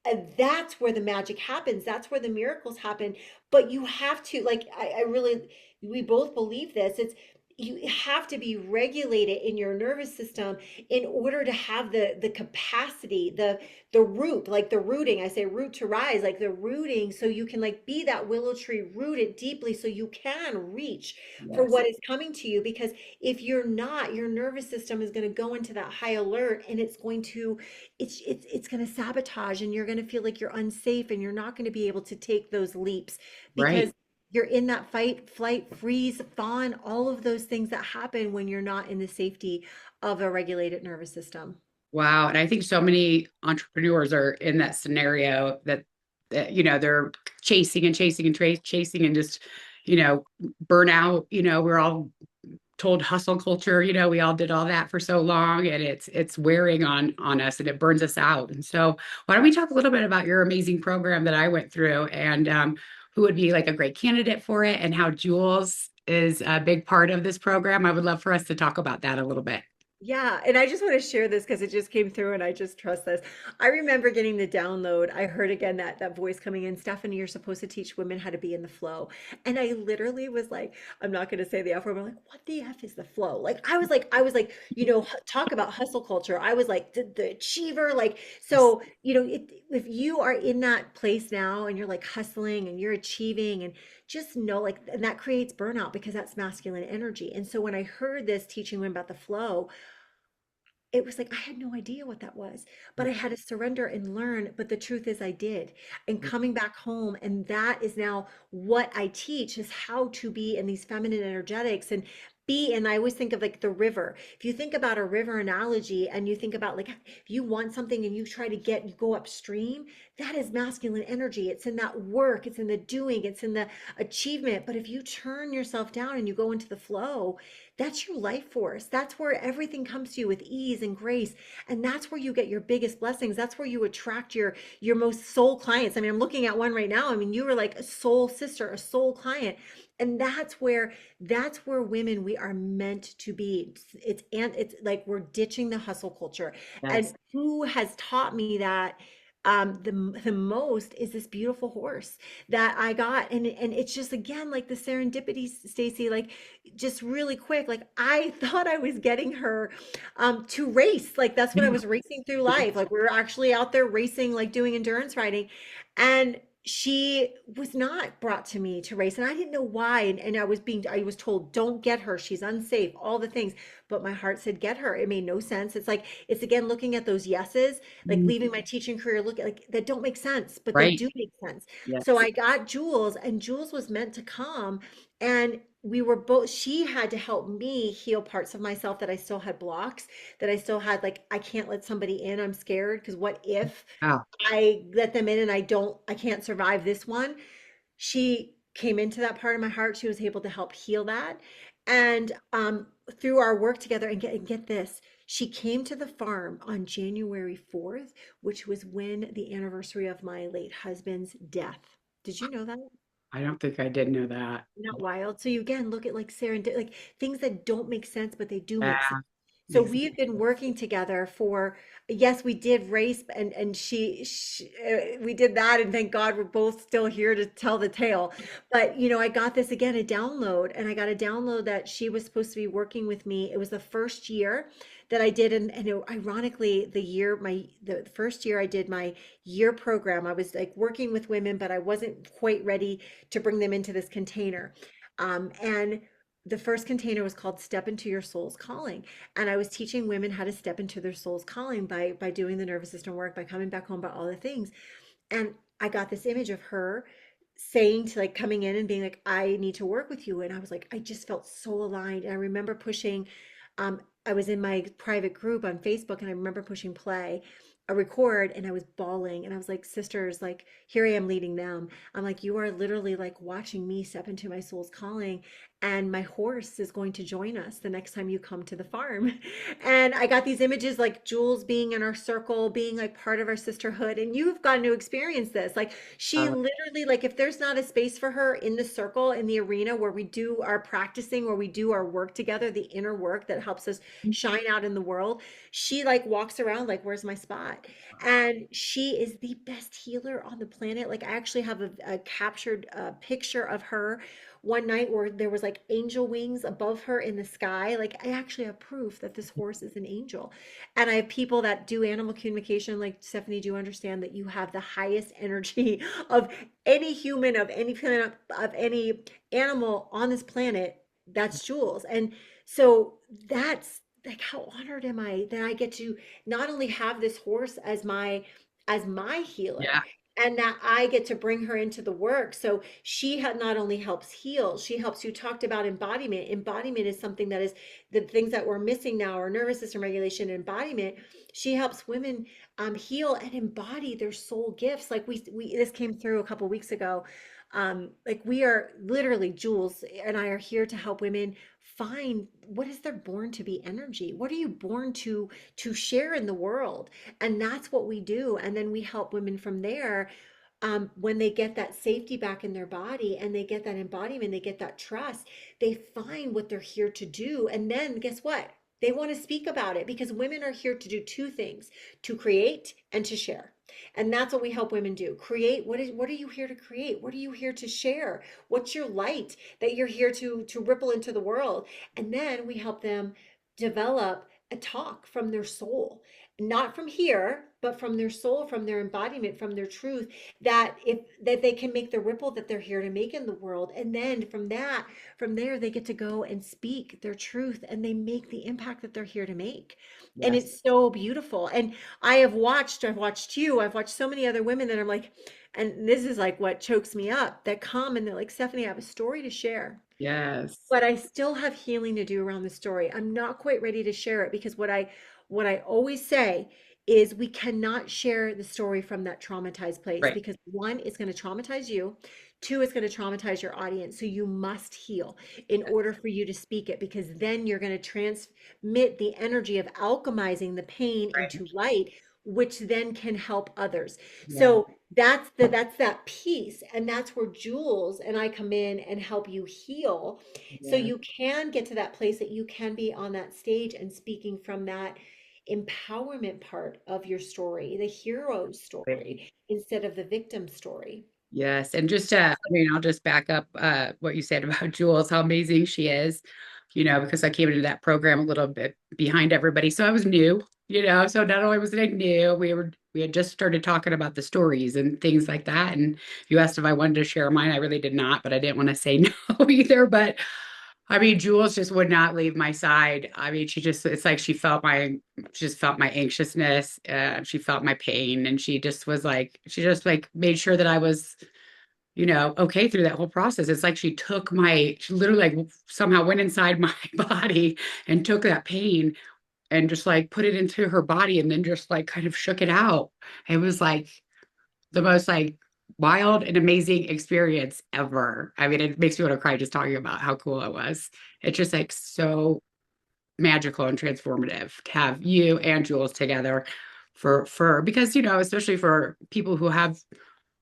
and that's where the magic happens. That's where the miracles happen. But you have to, like, I really, we both believe this. You have to be regulated in your nervous system in order to have the capacity, the root, like the rooting. I say root to rise, like the rooting, so you can like be that willow tree rooted deeply, so you can reach for Yes. what is coming to you. Because if you're not, your nervous system is going to go into that high alert, and it's going to sabotage, and you're going to feel like you're unsafe, and you're not going to be able to take those leaps, because Right. you're in that fight, flight, freeze, fawn, all of those things that happen when you're not in the safety of a regulated nervous system. Wow. And I think so many entrepreneurs are in that scenario that they're chasing and chasing and chasing and just, burnout. We're all told hustle culture, we all did all that for so long and it's wearing on us and it burns us out. And so why don't we talk a little bit about your amazing program that I went through and who would be like a great candidate for it and how Jules is a big part of this program. I would love for us to talk about that a little bit. Yeah, and I just want to share this because it just came through and I just trust this. I remember getting the download. I heard again that voice coming in, Stephanie, you're supposed to teach women how to be in the flow. And I literally was like, I'm not going to say the F word. I'm like, what the F is the flow? Like I was like, talk about hustle culture. I was like the achiever. Like, Yes. so, if you are in that place now and you're like hustling and you're achieving, and just know, like, and that creates burnout because that's masculine energy. And so when I heard this teaching women about the flow, it was like I had no idea what that was, but I had to surrender and learn. But the truth is, I did. And coming back home, and that is now what I teach, is how to be in these feminine energetics. And be, and I always think of like the river. If you think about a river analogy and you think about like if you want something and you try to get, you go upstream, that is masculine energy. It's in that work, it's in the doing, it's in the achievement. But if you turn yourself down and you go into the flow, that's your life force. That's where everything comes to you with ease and grace. And that's where you get your biggest blessings. That's where you attract your most soul clients. I mean, I'm looking at one right now. I mean, you were like a soul sister, a soul client. And that's where women we are meant to be. It's like we're ditching the hustle culture. And Yes. who has taught me that the most is this beautiful horse that I got. And it's just again like the serendipity, Stacy, like just really quick. Like I thought I was getting her to race. Like that's what I was racing through life. Like we were actually out there racing, like doing endurance riding. And she was not brought to me to race, and I didn't know why. And I was told, don't get her, she's unsafe, all the things. But my heart said, get her. It made no sense. It's like, it's again looking at those yeses, like Mm, leaving my teaching career, look like that don't make sense, but they right. do make sense. So Yes. I got Jules, and Jules was meant to come, and we were both, she had to help me heal parts of myself that I still had blocks, that I still had, like, I can't let somebody in, I'm scared because what if Wow. I let them in and I can't survive this one. She came into that part of my heart. She was able to help heal that. And through our work together, and get this, she came to the farm on January 4th, which was when the anniversary of my late husband's death. Did you know that? I don't think I did know that. Not wild. So you again look at like serendipity, like things that don't make sense, but they do make sense. Yeah. So Makes we've been working together for, yes, we did race, and we did that, and thank God we're both still here to tell the tale. But I got this again, a download, and I got a download that she was supposed to be working with me. It was the first year that I did, ironically, the first year I did my year program, I was like working with women, but I wasn't quite ready to bring them into this container. And the first container was called Step into Your Soul's Calling. And I was teaching women how to step into their soul's calling by doing the nervous system work, by coming back home, by all the things. And I got this image of her saying to, like, coming in and being like, I need to work with you. And I was like, I just felt so aligned. And I remember pushing, I was in my private group on Facebook, and I remember pushing play, a record, and I was bawling. And I was like, sisters, like, here I am leading them. I'm like, you are literally like watching me step into my soul's calling. And my horse is going to join us the next time you come to the farm. And I got these images like Jules being in our circle, being like part of our sisterhood. And you've gotten to experience this. Like she uh, literally, like if there's not a space for her in the circle, in the arena where we do our practicing, where we do our work together, the inner work that helps us shine out in the world, she like walks around like, where's my spot? And she is the best healer on the planet. Like I actually have a captured picture of her one night where there was like angel wings above her in the sky. Like I actually have proof that this horse is an angel. And I have people that do animal communication. Like, Stephanie, do you understand that you have the highest energy of any human, of any planet, of any animal on this planet? That's Jules. And so that's like, how honored am I that I get to not only have this horse as my healer, yeah. and that I get to bring her into the work. So she had not only helps heal, she helps. You talked about embodiment. Embodiment is something that is the things that we're missing now, our nervous system regulation, embodiment. She helps women heal and embody their soul gifts. Like we this came through a couple weeks ago. Like we are literally, Jules and I are here to help women find what is their born to be energy. What are you born to share in the world? And that's what we do. And then we help women from there, when they get that safety back in their body and they get that embodiment, they get that trust, they find what they're here to do. And then guess what? They want to speak about it, because women are here to do two things: to create and to share. And that's what we help women do. Create. What are you here to create? What are you here to share? What's your light that you're here to ripple into the world? And then we help them develop a talk from their soul, not from here, but from their soul, from their embodiment, from their truth, that they can make the ripple that they're here to make in the world. And then from there they get to go and speak their truth, and they make the impact that they're here to make. And Yes. it's so beautiful. And I've watched you, I've watched so many other women that I'm like, And this is like what chokes me up, that come and they're like, Stephanie, I have a story to share, Yes. but I still have healing to do around the story. I'm not quite ready to share it because what I always say is we cannot share the story from that traumatized place Right. because one, it's going to traumatize you. Two, it's going to traumatize your audience. So you must heal in order for you to speak it, because then you're going to transmit the energy of alchemizing the pain Right. into light, which then can help others. Yeah. So that's that piece. And that's where Jules and I come in and help you heal, so Yeah. you can get to that place that you can be on that stage and speaking from that empowerment part of your story, the hero Right. story, instead of the victim story. Yes. And just I mean, I'll just back up what you said about Jules, how amazing she is, because I came into that program a little bit behind everybody. So I was new, so not only was I new, we had just started talking about the stories and things like that. And you asked if I wanted to share mine. I really did not, but I didn't want to say no either. But I mean, Jules just would not leave my side. I mean, it's like she just felt my anxiousness. She felt my pain. And she just like made sure that I was, okay through that whole process. It's like she literally like somehow went inside my body and took that pain and just like put it into her body and then just like kind of shook it out. It was like the most like wild and amazing experience ever. I mean, it makes me want to cry just talking about how cool it was. It's just like so magical and transformative to have you and Jules together because especially for people who have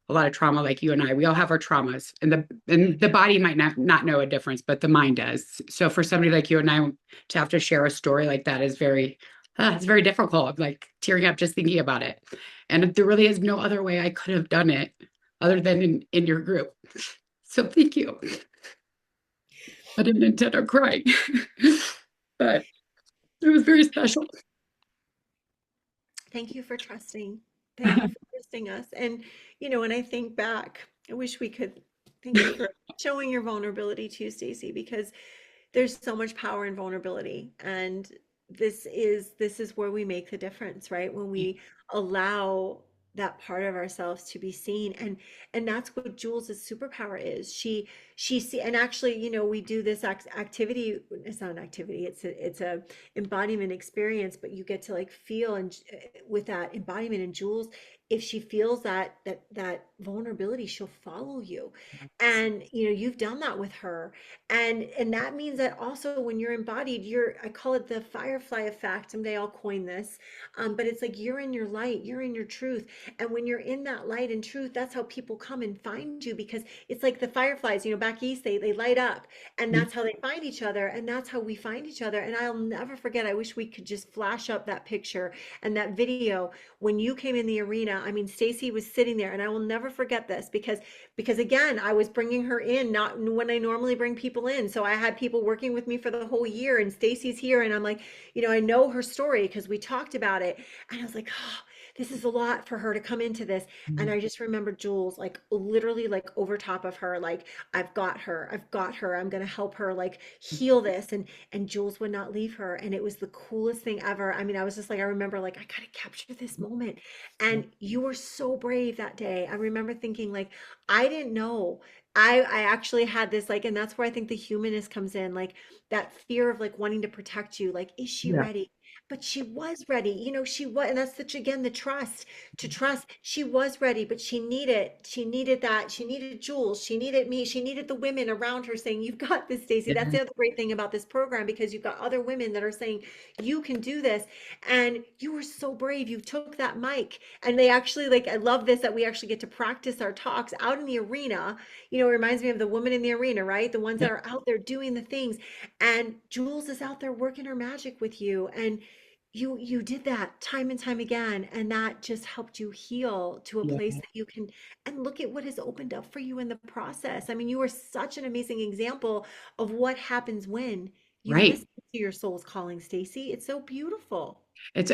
a lot of trauma like you and I, we all have our traumas and the body might not know a difference, but the mind does. So for somebody like you and I to have to share a story like that is it's very difficult. I'm like tearing up just thinking about it. And there really is no other way I could have done it other than in your group. So thank you. I didn't intend on crying, but it was very special. Thank you for trusting. Thank you for trusting us. And, when I think back, I wish we could thank you for showing your vulnerability too, Stacey, because there's so much power in vulnerability. And this is where we make the difference, right? When we allow that part of ourselves to be seen. And that's what Jules's superpower is. She see, and actually, we do this activity. It's not an activity, it's a embodiment experience, but you get to like feel, and with that embodiment, and Jules, if she feels that vulnerability, she'll follow you. And you've done that with her. And that means that also when you're embodied, I call it the firefly effect. Someday I'll coin this. But it's like you're in your light, you're in your truth. And when you're in that light and truth, that's how people come and find you, because it's like the fireflies, back east, they light up, and that's how they find each other. And that's how we find each other. And I'll never forget, I wish we could just flash up that picture and that video when you came in the arena. I mean, Stacy was sitting there, and I will never forget this, because again, I was bringing her in, not when I normally bring people in. So I had people working with me for the whole year, and Stacy's here, and I'm like, I know her story because we talked about it. And I was like, oh, this is a lot for her to come into this. And I just remember Jules, like literally like over top of her, like, I've got her, I've got her, I'm gonna help her like heal this. And Jules would not leave her. And it was the coolest thing ever. I mean, I was just like, I remember like, I gotta capture this moment. And you were so brave that day. I remember thinking like, I didn't know. I actually had this like, and that's where I think the humanist comes in, like that fear of like wanting to protect you. Like, is she Yeah. ready? But she was ready. She was, and that's again, the trust, to trust. She was ready, but she needed that. She needed Jules. She needed me. She needed the women around her saying, "You've got this, Stacey." That's Yeah. the other great thing about this program, because you've got other women that are saying, "You can do this." And you were so brave. You took that mic, and they actually, like, I love this, that we actually get to practice our talks out in the arena. It reminds me of the woman in the arena, right? The ones Yeah. that are out there doing the things. And Jules is out there working her magic with you. And you did that time and time again. And that just helped you heal to a Yeah. place that you can, and look at what has opened up for you in the process. I mean, you are such an amazing example of what happens when you Right. listen to your soul's calling, Stacey. It's so beautiful. It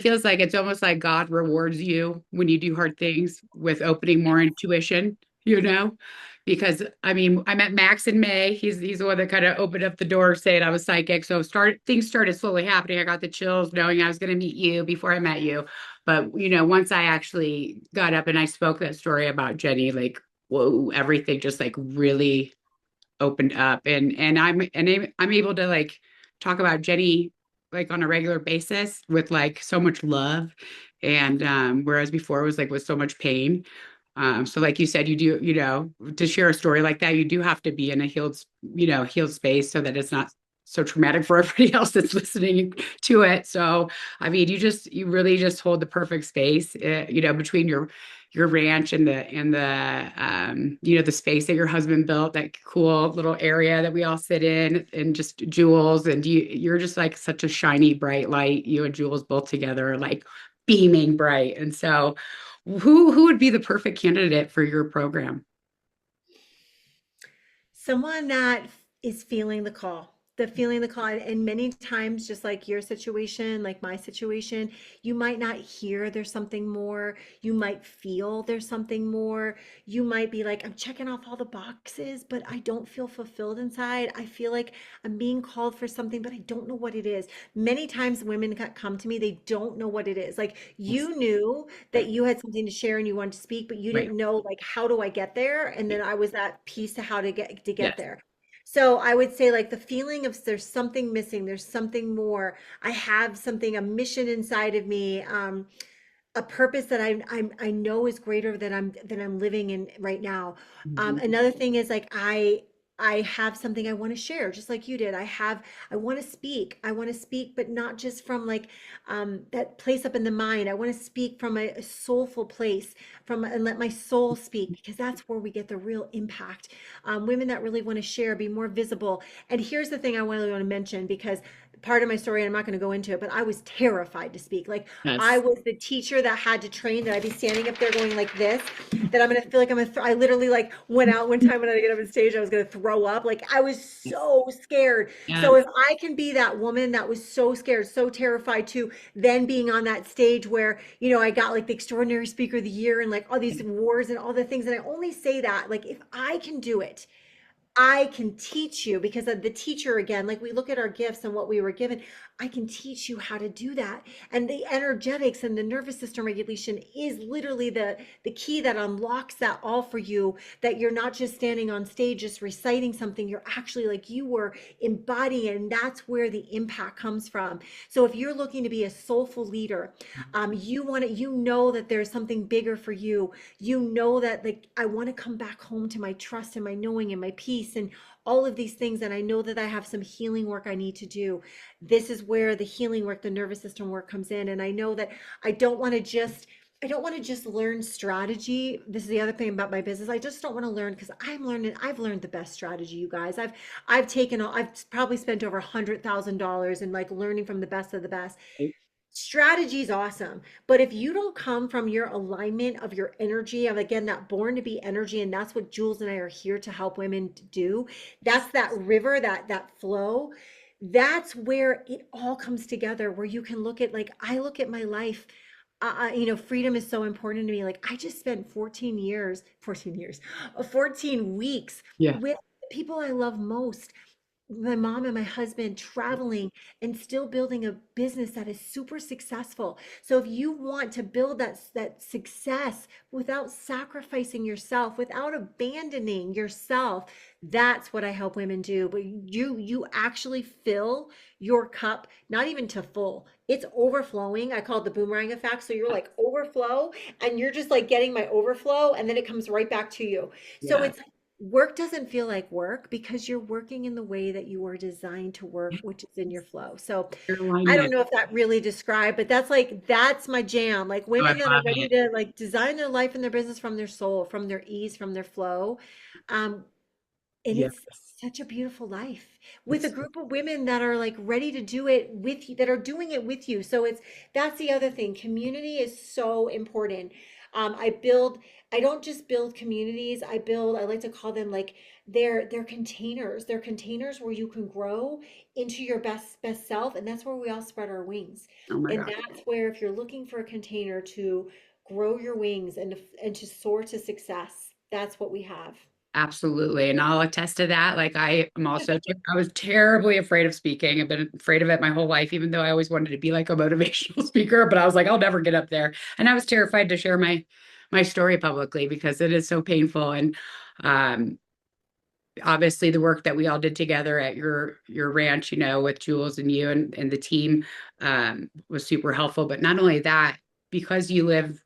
feels like it's almost like God rewards you when you do hard things with opening more intuition, you know? Because I mean, I met Max in May. He's the one that kind of opened up the door saying I was psychic. So things started slowly happening. I got the chills knowing I was going to meet you before I met you. But once I actually got up and I spoke that story about Jenny, like, whoa, everything just like really opened up, and I'm able to like talk about Jenny like on a regular basis with like so much love, and whereas before it was like with so much pain. So like you said, you do, to share a story like that, you do have to be in a healed space so that it's not so traumatic for everybody else that's listening to it. So, I mean, you really just hold the perfect space, between your ranch and the space that your husband built, that cool little area that we all sit in, and just Jules, and you're just like such a shiny, bright light. You and Jules both together, like beaming bright. And so, who would be the perfect candidate for your program? Someone that is feeling the call, the feeling the call. And many times, just like your situation, like my situation, you might not hear there's something more. You might feel there's something more. You might be like, I'm checking off all the boxes, but I don't feel fulfilled inside. I feel like I'm being called for something, but I don't know what it is. Many times women come to me, they don't know what it is. Like, Yes. you knew that Right. you had something to share and you wanted to speak, but you Right. didn't know, like, how do I get there? And Yeah. then I was that piece to how to get Yes. there. So I would say, like, the feeling of there's something missing, there's something more. I have something, a mission inside of me, a purpose that I know is greater than I'm living in right now. Mhm. Another thing is, like, I have something I want to share, just like you did. I want to speak. I want to speak, but not just from, like, that place up in the mind. I want to speak from a soulful place, and let my soul speak, because that's where we get the real impact. Women that really want to share, be more visible. And here's the thing I really want to mention, because part of my story, and I'm not going to go into it, but I was terrified to speak. Like, I Yes. was the teacher that had to train, that I'd be standing up there going like this, that I'm going to feel like I literally, like, went out one time when I get up on stage, I was going to throw up. Like, I was Yes. so scared. So Yes. if I can be that woman that was so scared, so terrified, to then being on that stage where, I got like the extraordinary speaker of the year and like all these awards and all the things. And I only say that, like, if I can do it, I can teach you, because of the teacher again. Like, we look at our gifts and what we were given. I can teach you how to do that. And the energetics and the nervous system regulation is literally the key that unlocks that all for you. That you're not just standing on stage just reciting something. You're actually, like, you were embodying it, and that's where the impact comes from. So if you're looking to be a soulful leader, you want to, that there's something bigger for you. That, like, I want to come back home to my trust and my knowing and my peace and all of these things. And I know that I have some healing work I need to do. This is where the healing work, the nervous system work, comes in. And I know that I don't want to just I don't want to just learn strategy. This is the other thing about my business. I just don't want to learn, because I've learned the best strategy, you guys. I've probably spent over $100,000 in, like, learning from the best of the best. Strategy is awesome, but if you don't come from your alignment of your energy, of, again, that born to be energy, and that's what Jules and I are here to help women to do. That's that river, that flow. That's where it all comes together, where you can look at, like, I look at my life. Freedom is so important to me. Like, I just spent 14 years, 14 weeks Yeah. with the people I love most, my mom and my husband, traveling and still building a business that is super successful. So if you want to build that success without sacrificing yourself, without abandoning yourself, that's what I help women do. But you actually fill your cup, not even to full. It's overflowing. I call it the boomerang effect. So you're like overflow, and you're just like getting my overflow, and then it comes right back to you. So Yeah. it's work doesn't feel like work, because you're working in the way that you were designed to work, which is in your flow. So Your I don't alignment. know if that really described, but that's my jam. Like, Oh, I women that are love ready it. to, like, design their life and their business from their soul, from their ease, from their flow. Um, and Yes. it's such a beautiful life with a It's group of women that are, like, ready to do it with you, that are doing it with you. So that's the other thing. Community is so important. I don't just build communities. I like to call them, like, they're containers. They're containers where you can grow into your best self. And that's where we all spread our wings. oh my And God. that's where, if you're looking for a container to grow your wings and to soar to success, that's what we have. Absolutely. And I'll attest to that. Like I am also, I was terribly afraid of speaking. I've been afraid of it my whole life, even though I always wanted to be like a motivational speaker, but I was like, I'll never get up there. And I was terrified to share my story publicly because it is so painful. And um, obviously the work that we all did together at your ranch, with Jules and you and the team was super helpful. But not only that, because you live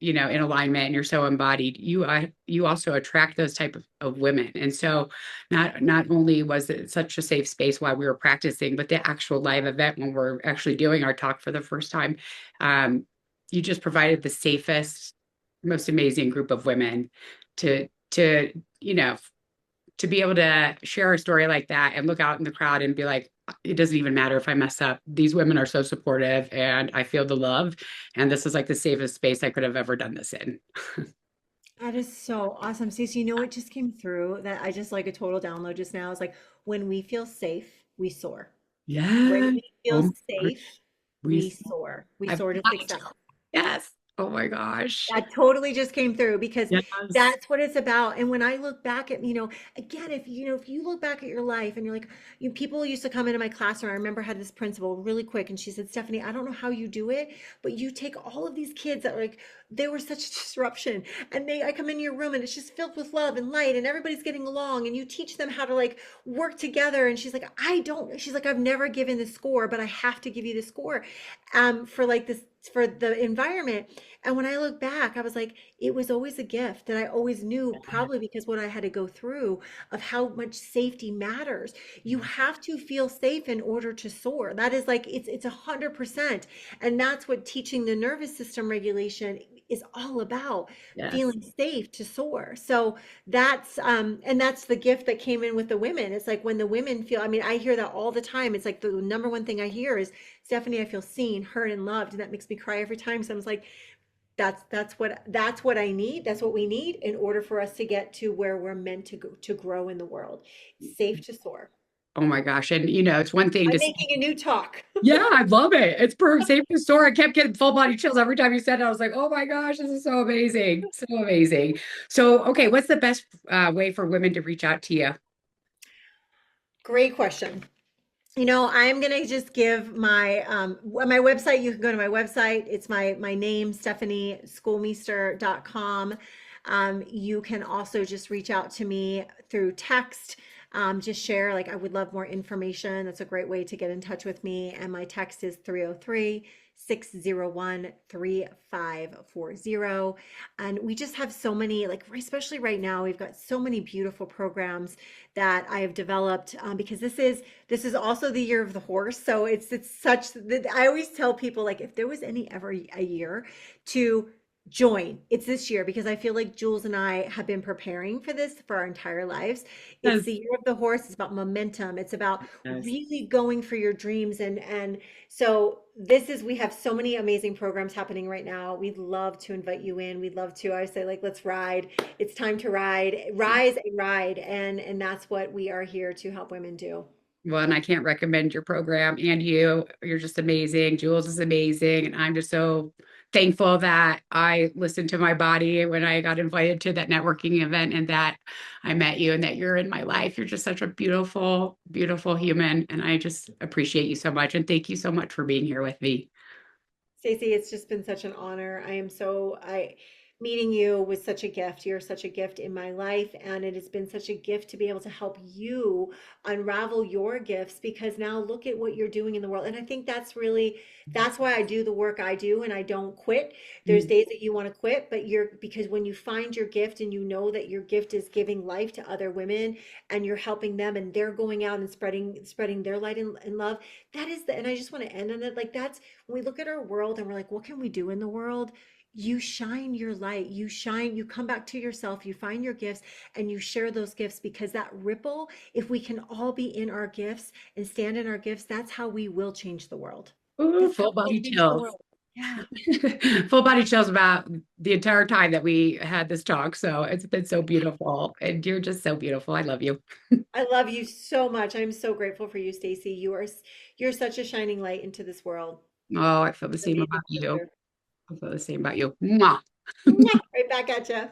in alignment and you're so embodied, you also attract those type of women. And so not only was it such a safe space while we were practicing, but the actual live event when we're actually doing our talk for the first time, um, you just provided the safest, most amazing group of women to to be able to share a story like that and look out in the crowd and be like, it doesn't even matter if I mess up. These women are so supportive and I feel the love. And this is like the safest space I could have ever done this in. That is so awesome. Stacey, you know what just came through that I just like a total download just now is like when we feel safe, we soar. When Yeah. we feel Oh my safe, gosh. We, we soar. We I've soar to got success. to. Yes. Oh my gosh. That totally just came through because Yes. that's what it's about. And when I look back at, again, if you look back at your life and you're like, people used to come into my classroom. I remember I had this principal really quick and she said, Stephanie, I don't know how you do it, but you take all of these kids that like, they were such disruption and I come in your room and it's just filled with love and light and everybody's getting along and you teach them how to like work together. And she's like, she's like, I've never given the score, but I have to give you the score, for like this, for the environment. And when I look back, I was like, it was always a gift that I always knew, probably because what I had to go through of how much safety matters. You have to feel safe in order to soar. That is like it's 100%. And that's what teaching the nervous system regulation is all about, Yes. feeling safe to soar. So that's and that's the gift that came in with the women. It's like when the women feel, I mean, I hear that all the time. It's like the number one thing I hear is, Stephanie, I feel seen, heard, and loved. And that makes me cry every time. So I was like, that's what I need. That's what we need in order for us to get to where we're meant to go to grow in the world. Safe to soar. Oh my gosh. And it's one thing I'm to making a new talk. yeah, I love it. It's perfect. Same with story. I kept getting full body chills every time you said it. I was like, oh my gosh, this is so amazing. So amazing. So, okay, what's the best way for women to reach out to you? Great question. I'm gonna just give my website. You can go to my website. It's my name, stephanieschoolmeester.com. You can also just reach out to me through text. Just share, like, I would love more information. That's a great way to get in touch with me. And my text is 303-601-3540. And we just have so many, like, especially right now, we've got so many beautiful programs that I have developed, because this is also the year of the horse. So it's such that I always tell people, like, if there was any ever a year to join, it's this year, because I feel like Jules and I have been preparing for this for our entire lives. It's Yes. the year of the horse. It's about momentum. It's about Yes. really going for your dreams. And so we have so many amazing programs happening right now. We'd love to invite you in. We'd love to, I say, like, let's ride. It's time to ride, rise and ride. And that's what we are here to help women do. Well, and I can't recommend your program and you. You're just amazing. Jules is amazing. And I'm just so thankful that I listened to my body when I got invited to that networking event and that I met you and that you're in my life. You're just such a beautiful, beautiful human. And I just appreciate you so much. And thank you so much for being here with me. Stacey, it's just been such an honor. I meeting you was such a gift. You're such a gift in my life, and it has been such a gift to be able to help you unravel your gifts, because now look at what you're doing in the world. And I think that's why I do the work I do and I don't quit. There's days that you want to quit, but because when you find your gift and you know that your gift is giving life to other women and you're helping them and they're going out and spreading their light and love, and I just want to end on it. Like, that's when we look at our world and we're like, what can we do in the world? You shine your light, you shine, you come back to yourself, you find your gifts and you share those gifts, because that ripple, if we can all be in our gifts and stand in our gifts, that's how we will change the world. Ooh, That's how full we'll body change the chills. world. Yeah. Full body chills about the entire time that we had this talk. So it's been so beautiful. And you're just so beautiful. I love you. I love you so much. I'm so grateful for you, Stacey. You're such a shining light into this world. Oh, I feel the same Amazing about you. sister. I feel the same about you. Mwah. Mwah! Right back at you.